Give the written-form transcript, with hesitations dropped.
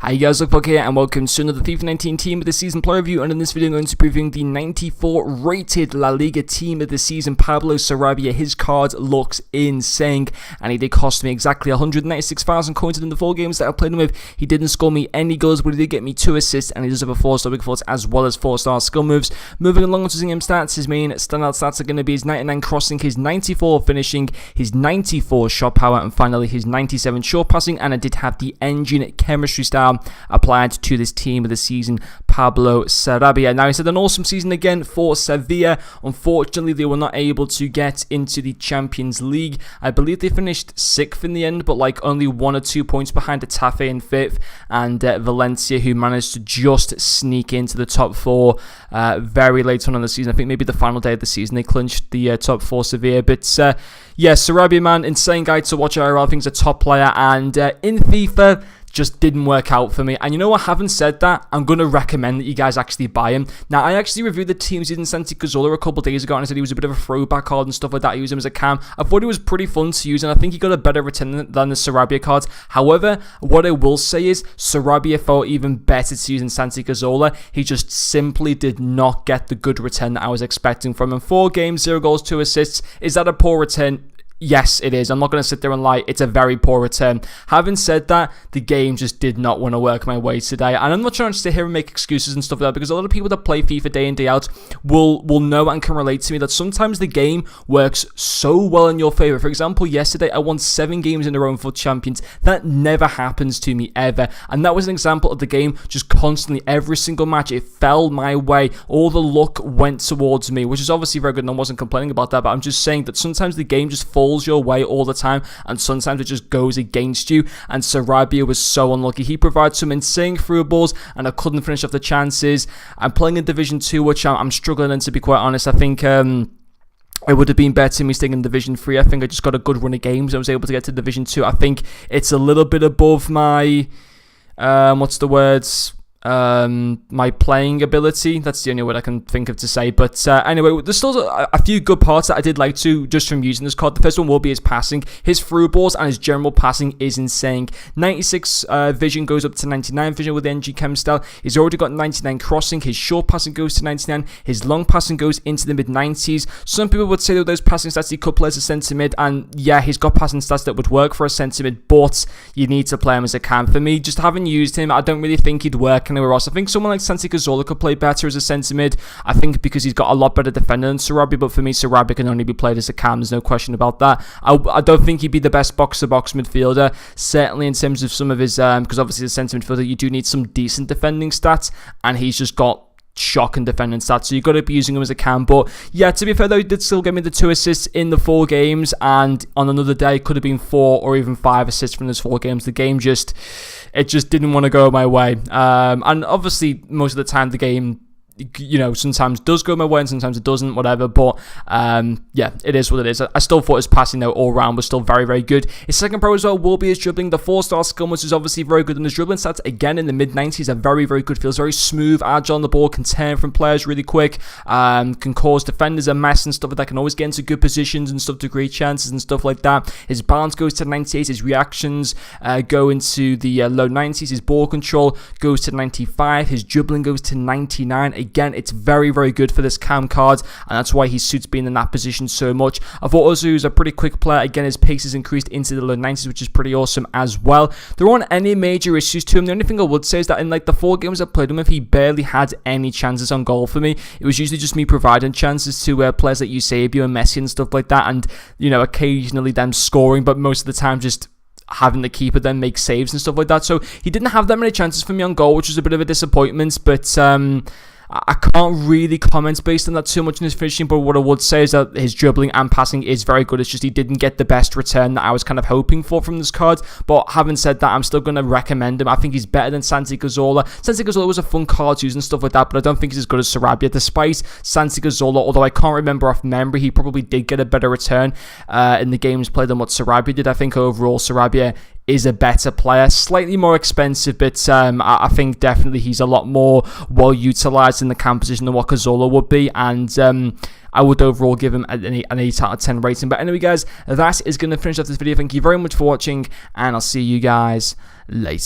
Hi guys, Lookbook here and welcome to another FIFA 19 Team of the Season player review, and in this video I'm going to be reviewing the 94 rated La Liga Team of the Season, Pablo Sarabia. His card looks insane and he did cost me exactly 196,000 coins in the 4 games that I played him with. He didn't score me any goals, but he did get me 2 assists and he does have a 4-star big foot as well as 4-star skill moves. Moving along to his stats, his main standout stats are going to be his 99 crossing, his 94 finishing, his 94 shot power, and finally his 97 short passing. And I did have the engine chemistry style applied to this team of the season, Pablo Sarabia. Now, he's had an awesome season again for Sevilla. Unfortunately, they were not able to get into the Champions League. I believe they finished 6th in the end, but like only 1 or 2 points behind Getafe in 5th, and Valencia, who managed to just sneak into the top 4 very late on in the season. I think maybe the final day of the season they clinched the top 4 Sevilla. But yeah, Sarabia, man, insane guy to watch IRL. I think he's a top player, and in FIFA just didn't work out for me. And you know what, having said that, I'm going to recommend that you guys actually buy him. Now, I actually reviewed the teams in Santi Cazorla a couple of days ago, and I said he was a bit of a throwback card and stuff like that. I used him as a cam. I thought he was pretty fun to use, and I think he got a better return than the Sarabia cards. However, what I will say is Sarabia felt even better to use in Santi Cazorla. He just simply did not get the good return that I was expecting from him. 4 games, 0 goals, 2 assists. Is that a poor return? Yes, it is. I'm not going to sit there and lie. It's a very poor return. Having said that, the game just did not want to work my way today. And I'm not trying to sit here and make excuses and stuff like that, because a lot of people that play FIFA day in, day out will know and can relate to me that sometimes the game works so well in your favor. For example, yesterday I won 7 games in a row for Champions. That never happens to me ever. And that was an example of the game just constantly, every single match, it fell my way. All the luck went towards me, which is obviously very good, and I wasn't complaining about that, but I'm just saying that sometimes the game just falls your way all the time, and sometimes it just goes against you. And Sarabia was so unlucky. He provided some insane through balls and I couldn't finish off the chances. I'm playing in Division 2, which I'm struggling in, to be quite honest. I think it would have been better me staying in Division 3. I think I just got a good run of games. I was able to get to Division 2. I think it's a little bit above my my playing ability. That's the only word I can think of to say. But anyway, there's still a few good parts that I did like to just from using this card. The first one will be his passing. His through balls and his general passing is insane. 96 vision goes up to 99 vision with the NG Chem style. He's already got 99 crossing. His short passing goes to 99. His long passing goes into the mid-90s. Some people would say that those passing stats he could play as a centre mid, and yeah, he's got passing stats that would work for a centre mid, but you need to play him as a cam. For me, just having used him, I don't really think he'd work anywhere else. I think someone like Santi Cazorla could play better as a centre mid. I think because he's got a lot better defender than Sarabia, but for me, Sarabia can only be played as a cam. There's no question about that. I don't think he'd be the best box-to-box midfielder, certainly in terms of some of his, because obviously as a centre midfielder, you do need some decent defending stats, and he's just got shocking defending stats, so you've got to be using him as a cam. But yeah, to be fair though, he did still get me the 2 assists in the 4 games, and on another day it could have been 4 or even 5 assists from those 4 games. The game just didn't want to go my way, and obviously most of the time the game, you know, sometimes does go my way and sometimes it doesn't, whatever. But yeah, it is what it is. I still thought his passing though all round was still very, very good. His second pro as well will be his dribbling. The 4-star skill, which is obviously very good, and his dribbling stats again in the mid-90s are very, very good. Feels very smooth, agile on the ball, can turn from players really quick, can cause defenders a mess and stuff like that, can always get into good positions and stuff to create chances and stuff like that. His balance goes to 98, his reactions go into the low 90s, his ball control goes to 95, his dribbling goes to 99. Again, it's very, very good for this cam card, and that's why he suits being in that position so much. I thought also he was a pretty quick player. Again, his pace is increased into the low 90s, which is pretty awesome as well. There aren't any major issues to him. The only thing I would say is that in like the 4 games I played him with, he barely had any chances on goal for me. It was usually just me providing chances to players like Eusebio and Messi and stuff like that, and you know, occasionally them scoring, but most of the time just having the keeper then make saves and stuff like that. So he didn't have that many chances for me on goal, which was a bit of a disappointment. But I can't really comment based on that too much in his finishing, but what I would say is that his dribbling and passing is very good. It's just he didn't get the best return that I was kind of hoping for from this card. But having said that, I'm still going to recommend him. I think he's better than Santi Cazorla. Santi Cazorla was a fun card to use and stuff like that, but I don't think he's as good as Sarabia. Despite Santi Cazorla, although I can't remember off memory, he probably did get a better return in the games played than what Sarabia did. I think overall Sarabia is a better player, slightly more expensive, but I think definitely he's a lot more well utilised in the cam position than what Cazorla would be, and I would overall give him an 8 out of 10 rating. But anyway guys, that is going to finish off this video. Thank you very much for watching, and I'll see you guys later.